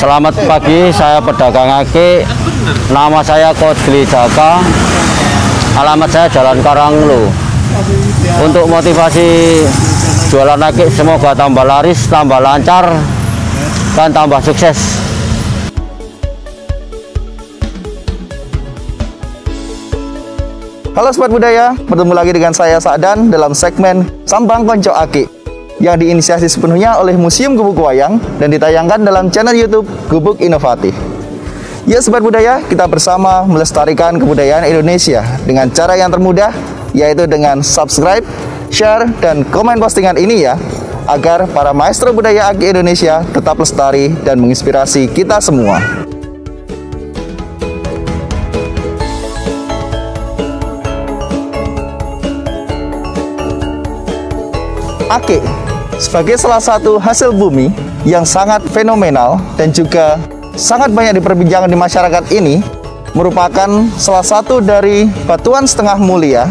Selamat pagi, saya pedagang ake. Nama saya Kodli Jaka. Alamat saya Jalan Karanglo. Untuk motivasi jualan ake, semoga tambah laris, tambah lancar, dan tambah sukses. Halo Sobat Budaya, bertemu lagi dengan saya Sa'dan dalam segmen Sambang Konco Ake yang diinisiasi sepenuhnya oleh Museum Gubuk Wayang dan ditayangkan dalam channel YouTube Gubuk Inovatif. Ya Sobat Budaya, kita bersama melestarikan kebudayaan Indonesia dengan cara yang termudah, yaitu dengan subscribe, share, dan komen postingan ini ya, agar para maestro budaya Ake Indonesia tetap lestari dan menginspirasi kita semua. Ake sebagai salah satu hasil bumi yang sangat fenomenal dan juga sangat banyak diperbincangkan di masyarakat ini, merupakan salah satu dari batuan setengah mulia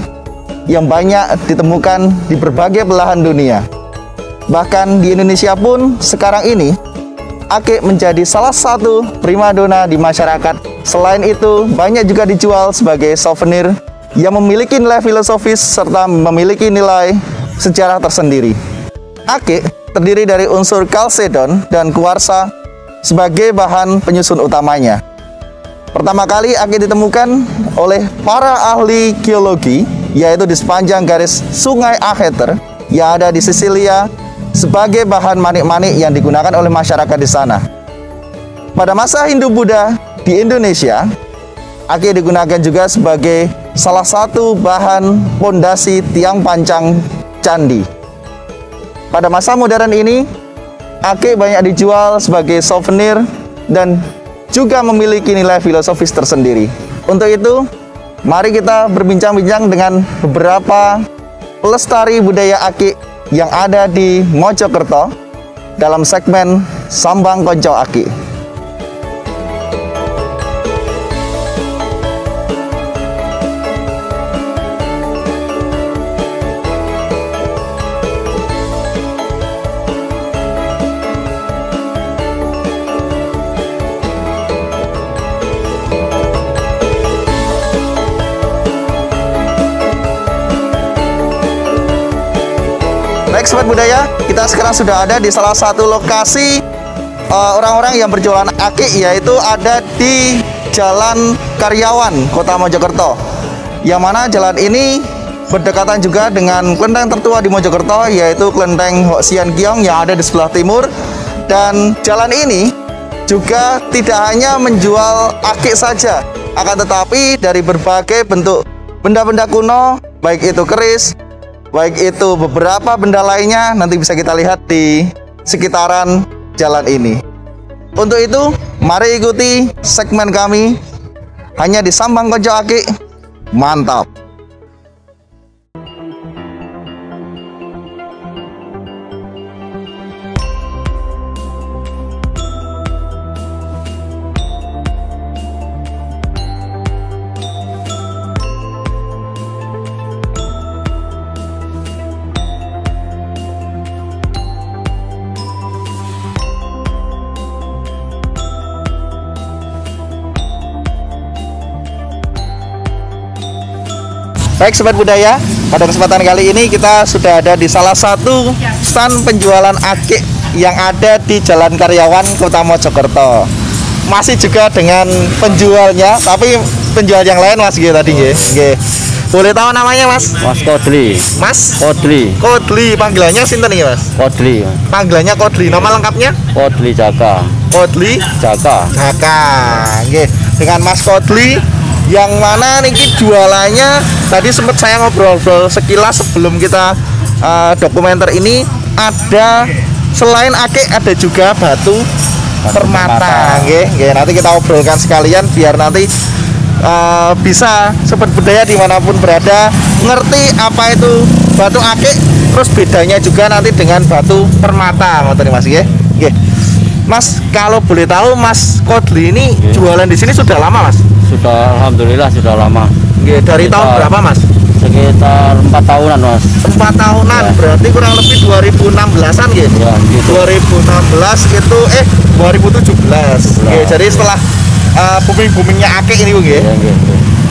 yang banyak ditemukan di berbagai belahan dunia. Bahkan di Indonesia pun sekarang ini ake menjadi salah satu primadona di masyarakat. Selain itu, banyak juga dijual sebagai souvenir yang memiliki nilai filosofis serta memiliki nilai sejarah tersendiri. Ake terdiri dari unsur kalsedon dan kuarsa sebagai bahan penyusun utamanya. Pertama kali ake ditemukan oleh para ahli geologi, yaitu di sepanjang garis sungai Acheter yang ada di Sisilia, sebagai bahan manik-manik yang digunakan oleh masyarakat di sana. Pada masa Hindu-Buddha di Indonesia, ake digunakan juga sebagai salah satu bahan pondasi tiang pancang candi. Pada masa modern ini, ake banyak dijual sebagai souvenir dan juga memiliki nilai filosofis tersendiri. Untuk itu, mari kita berbincang-bincang dengan beberapa pelestari budaya ake yang ada di Mojokerto dalam segmen Sambang Konco Ake. Baik Sobat Budaya, kita sekarang sudah ada di salah satu lokasi orang-orang yang berjualan ake, yaitu ada di Jalan Karyawan, Kota Mojokerto. Yang mana jalan ini berdekatan juga dengan kelenteng tertua di Mojokerto, yaitu Kelenteng Hok Sian Kiong yang ada di sebelah timur. Dan jalan ini juga tidak hanya menjual ake saja, akan tetapi dari berbagai bentuk benda-benda kuno, baik itu keris, baik itu beberapa benda lainnya, nanti bisa kita lihat di sekitaran jalan ini. Untuk itu, mari ikuti segmen kami hanya di Sambang Konco Ake. Mantap! Baik Sobat Budaya, pada kesempatan kali ini kita sudah ada di salah satu stand penjualan ake yang ada di Jalan Karyawan, Kota Mojokerto. Masih juga dengan penjualnya, tapi penjual yang lain Mas tadi nggih. Boleh tahu namanya Mas? Mas Kodli. Mas? Kodli. Kodli, panggilannya sinten nih Mas? Kodli. Panggilannya Kodli, nama lengkapnya? Kodli Jaka. Kodli Jaka. Jaka. Nggih, dengan Mas Kodli yang mana niki jualannya tadi sempat saya ngobrol sekilas sebelum kita dokumenter ini. Ada selain ake ada juga batu permata. Nggih, nanti kita obrolkan sekalian biar nanti bisa Sobat Budaya dimanapun berada ngerti apa itu batu ake, terus bedanya juga nanti dengan batu permata. Ngoten Mas nggih. Mas, kalau boleh tahu Mas Kodli ini jualan di sini sudah lama Mas? Sudah, alhamdulillah sudah lama. Dari tahun berapa Mas? Sekitar 4 tahunan Mas. 4 tahunan ya. Berarti kurang lebih 2016an ya? Ya gitu. 2016 itu 2017. Nggih, jadi setelah booming-boomingnya akik ini nggih. Iya, nggih.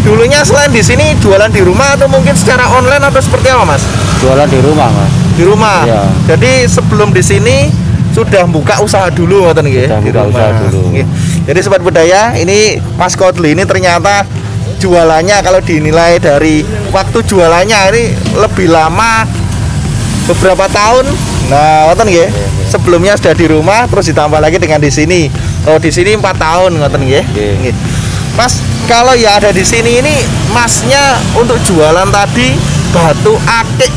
Dulunya selain di sini jualan di rumah atau mungkin secara online atau seperti apa, Mas? Jualan di rumah, Mas. Di rumah. Iya. Jadi sebelum di sini sudah buka usaha dulu ngoten nggih. Sudah Di buka rumah. usaha dulu. Nggih. Jadi sobat budaya, ini Mas Kodli ini ternyata jualannya kalau dinilai dari waktu jualannya ini lebih lama beberapa tahun. Nah, ngoten nggih. Sebelumnya sudah di rumah terus ditambah lagi dengan di sini. Oh, di sini 4 tahun ngoten nggih. Nggih. Mas, kalau ya ada di sini ini Masnya untuk jualan tadi batu akik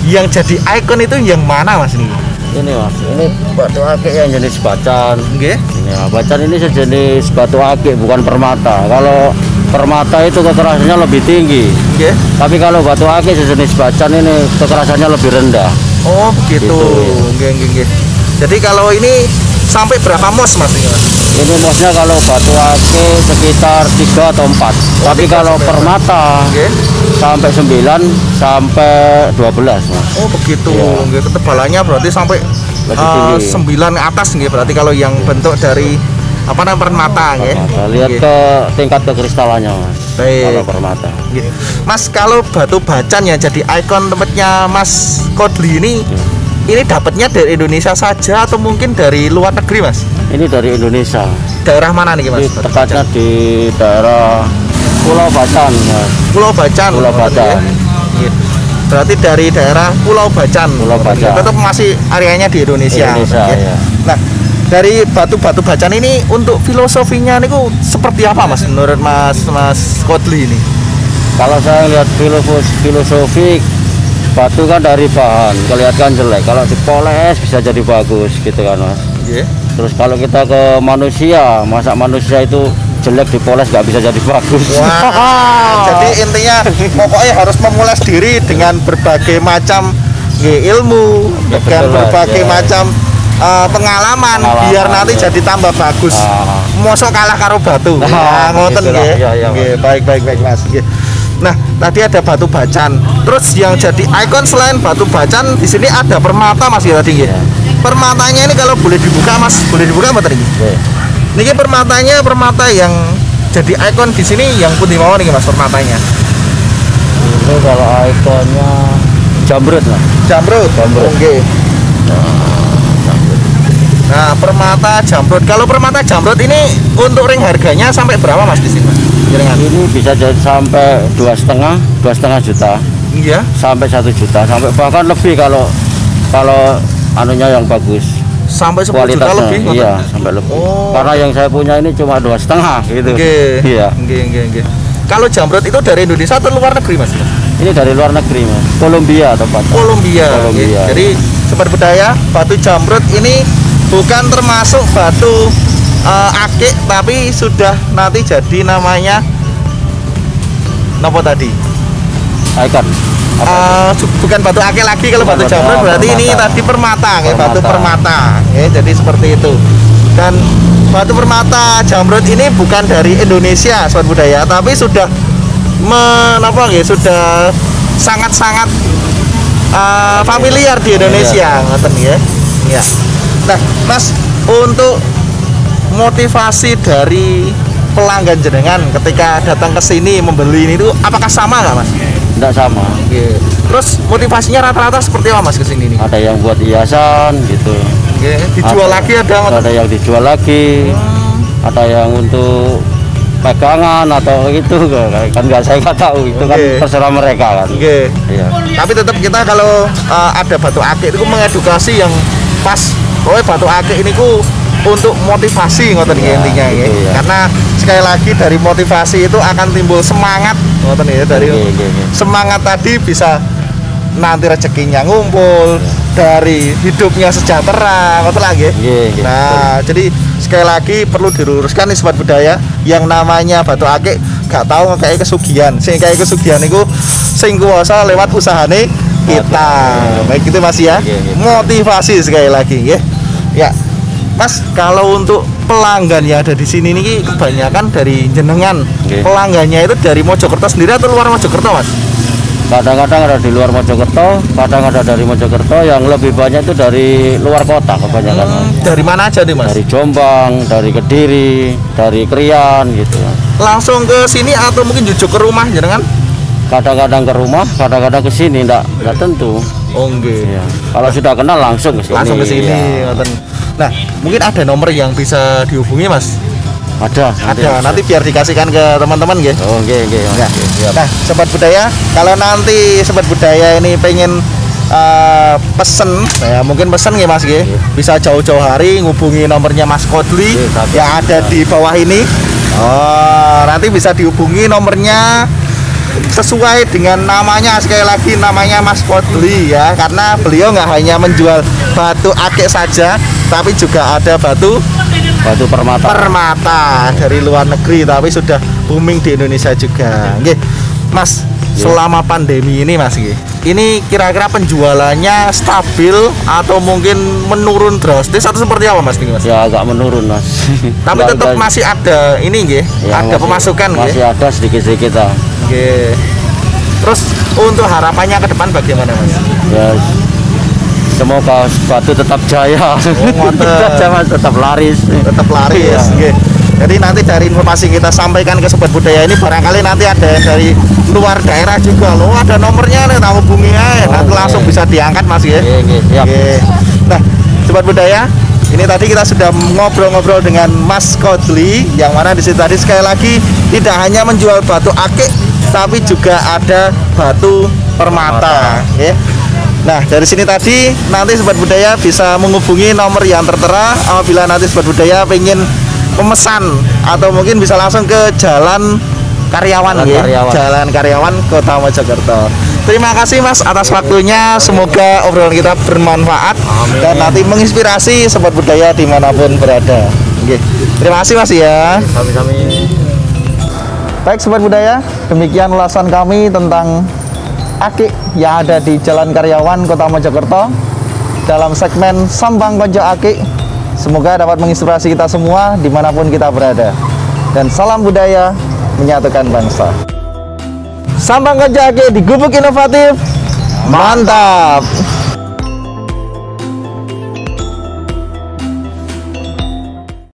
yang jadi ikon itu yang mana, Mas ini? Ini, Mas, ini batu akik yang jenis bacan. Nggih. Ya, bacan ini sejenis batu akik, bukan permata. Kalau permata itu kekerasannya lebih tinggi. Nggih. Tapi kalau batu akik sejenis bacan ini kekerasannya lebih rendah. Oh, begitu. Gitu, Nggih, nggih, nggih. Jadi kalau ini sampai berapa mos, Mas ini, Mas? Ini mosnya kalau batu akik sekitar 3 atau 4. Tapi 3 kalau sampai permata Nggih. sampai 9 sampai 12, Mas. Oh, begitu. Iya. Nggih, ketebalannya berarti sampai Lebih tinggi. 9 atas nggih, berarti kalau yang bentuk dari apa namanya permata nggih. Permata. Lihat Nggih. ke tingkat kekristalannya, Mas. Baik. Kalau permata. Nggih. Mas, kalau batu bacan yang jadi ikon tempatnya Mas Kodli ini dapatnya dari Indonesia saja atau mungkin dari luar negeri, Mas? Ini dari Indonesia. Daerah mana nih, Mas? Ini batu tepatnya bacan? di daerah Pulau Bacan, Mas. Pulau Bacan. Pulau Bacan. Nggih. Berarti dari daerah Pulau Bacan. Pulau Bacan. Tetap masih areanya di Indonesia. Indonesia, nggih. ya. Nah, dari batu-batu bacan ini untuk filosofinya niku seperti apa, Mas, menurut Mas Kodli ini? Kalau saya lihat filosofi batu kan dari bahan kelihatan jelek, kalau dipoles bisa jadi bagus gitu kan, Mas. Nggih. Terus kalau kita ke manusia, masa manusia itu jelek dipoles nggak bisa jadi bagus. Wah, jadi intinya pokoknya harus memulas diri dengan berbagai macam ilmu, Ya, dengan betul, Mas, berbagai ya. macam pengalaman biar nanti ya. jadi tambah bagus. Ah. Mosok kalah karo batu. Ah, Nah, ngoten gitulah. nggih. Iya, iya, Mas. Nggih, baik Mas. Nggih. Nah, tadi ada batu bacan. Terus yang jadi ikon selain batu bacan di sini ada permata, Mas, ya tadi nggih. Iya. Permatanya ini kalau boleh dibuka, Mas, boleh dibuka apa tadi? Oke. Niki permatanya permata yang jadi ikon di sini yang putih mawon nih, Mas, permatanya. Ini kalau ikonnya jamrut lah. Jamrut. Jamrut. Oke. Nah, permata jamrut. Kalau permata jamrut ini untuk ring harganya sampai berapa, Mas, di sini, Mas? Jaringan. Ini bisa jadi sampai 2,5 juta, Iya. sampai 1 juta, sampai bahkan lebih kalau anunya yang bagus. Sampai 10 juta Kualitasnya, lebih. iya, ngoten? sampai lebih. Oh. Karena yang saya punya ini cuma 2,5 gitu. Oke. Iya. Oke. Kalau jamrut itu dari Indonesia atau luar negeri, Mas? Ini dari luar negeri, Mas. Kolombia tepatnya. Kolombia. Kolombia. Oke. Jadi sobat budaya, batu jamrut ini bukan termasuk batu akik, tapi sudah nanti jadi namanya nopo tadi? Icon. Bukan batu akik lagi. Kalau Bukan batu jamrut berarti ini permata. tadi permata, ya, batu Permata. permata. Ya, jadi seperti itu. Dan batu permata jamrut ini bukan dari Indonesia, sobat budaya, tapi sudah sudah sangat-sangat familiar di Indonesia, ngoten ya. Ya. Nah, Mas, untuk motivasi dari pelanggan jenengan ketika datang ke sini membeli ini itu apakah sama nggak, Mas? Tidak sama. Oke. Terus motivasinya rata-rata seperti apa, Mas, ke sini nih? Ada yang buat hiasan gitu. Oke, dijual lagi ada ngoten. Ada yang dijual lagi. Ada yang untuk pegangan atau gitu kan saya nggak tahu, itu kan Oke. terserah mereka kan. Oke. Iya. Tapi tetap kita kalau ada batu akik itu mengedukasi yang pas. Oh, batu akik ini ku untuk motivasi ngoten Ya, intinya ya. gitu ya. Karena sekali lagi dari motivasi itu akan timbul semangat ngoten ya, dari Oke. semangat tadi bisa nanti rezekinya ngumpul, dari hidupnya sejahtera ngoten lagi. Iya, Nah, jadi sekali lagi perlu diluruskan nih sobat budaya, yang namanya batu akik gak tahu ngekei kesugihan. Sing ngekei kesugihan itu sing kuwasa lewat usahane kita. Baik gitu, Mas ya. Iya. Motivasi sekali lagi ya. Ya. Mas, kalau untuk pelanggan yang ada di sini ini kebanyakan dari jenengan. Oke. Pelanggannya itu dari Mojokerto sendiri atau luar Mojokerto, Mas? Kadang-kadang ada di luar Mojokerto, kadang ada dari Mojokerto, yang lebih banyak itu dari luar kota kebanyakan. Dari mana aja nih Mas? Dari Jombang, dari Kediri, dari Krian gitu. Langsung ke sini atau mungkin jujuk ke rumah jenengan? Kadang-kadang ke rumah, kadang-kadang ke sini, enggak tentu. Oh nggih. Iya. Kalau sudah kenal langsung ke sini. Langsung ke sini. Ya. Nah, mungkin ada nomor yang bisa dihubungi Mas? Ada. Nanti biar dikasihkan ke teman-teman nggih. Oh, nggih. Ya. Nah, Sobat Budaya, kalau nanti Sobat Budaya ini pengen pesen, ya mungkin pesen ya Mas nggih. Bisa jauh-jauh hari ngubungi nomornya Mas Kodli yang ada di bawah ini. Oh, nanti bisa dihubungi nomornya sesuai dengan namanya, sekali lagi namanya Mas Kodli ya, karena beliau nggak hanya menjual batu akik saja, tapi juga ada batu permata dari luar negeri, tapi sudah booming di Indonesia juga. Nggih, Mas, selama pandemi ini Mas, ini kira-kira penjualannya stabil atau mungkin menurun drastis atau seperti apa Mas? Ya agak menurun Mas. Tapi tetap masih ada ini nggih, ya, ada pemasukan masih ada sedikit-sedikit lah. Oke. Terus untuk harapannya ke depan bagaimana Mas? Ya, semoga batu tetap jaya. Tetap laris. Tetap laris. Ya. Oke. Jadi nanti dari informasi kita sampaikan ke Sobat Budaya ini, barangkali nanti ada yang dari luar daerah juga loh, ada nomornya nih, tahu hubungi aja. Nanti langsung bisa diangkat Mas ya. Oke. Nah, Sobat Budaya, ini tadi kita sudah ngobrol-ngobrol dengan Mas Kodli, yang mana di situ tadi sekali lagi tidak hanya menjual batu akik, tapi juga ada batu permata. Ya. Nah, dari sini tadi nanti Sobat Budaya bisa menghubungi nomor yang tertera apabila nanti Sobat Budaya pengen pemesan, atau mungkin bisa langsung ke Jalan Karyawan, Jalan Karyawan, Kota Mojokerto. Terima kasih Mas atas waktunya. Semoga obrolan kita bermanfaat. Amin. Dan nanti menginspirasi Sobat Budaya dimanapun berada. Oke. Terima kasih Mas ya. Kami. Baik Sobat Budaya, demikian ulasan kami tentang akik yang ada di Jalan Karyawan, Kota Mojokerto dalam segmen Sambang Konco Akik. Semoga dapat menginspirasi kita semua dimanapun kita berada. Dan salam budaya menyatukan bangsa. Sambang Konco Akik di Gubuk Inovatif. Mantap.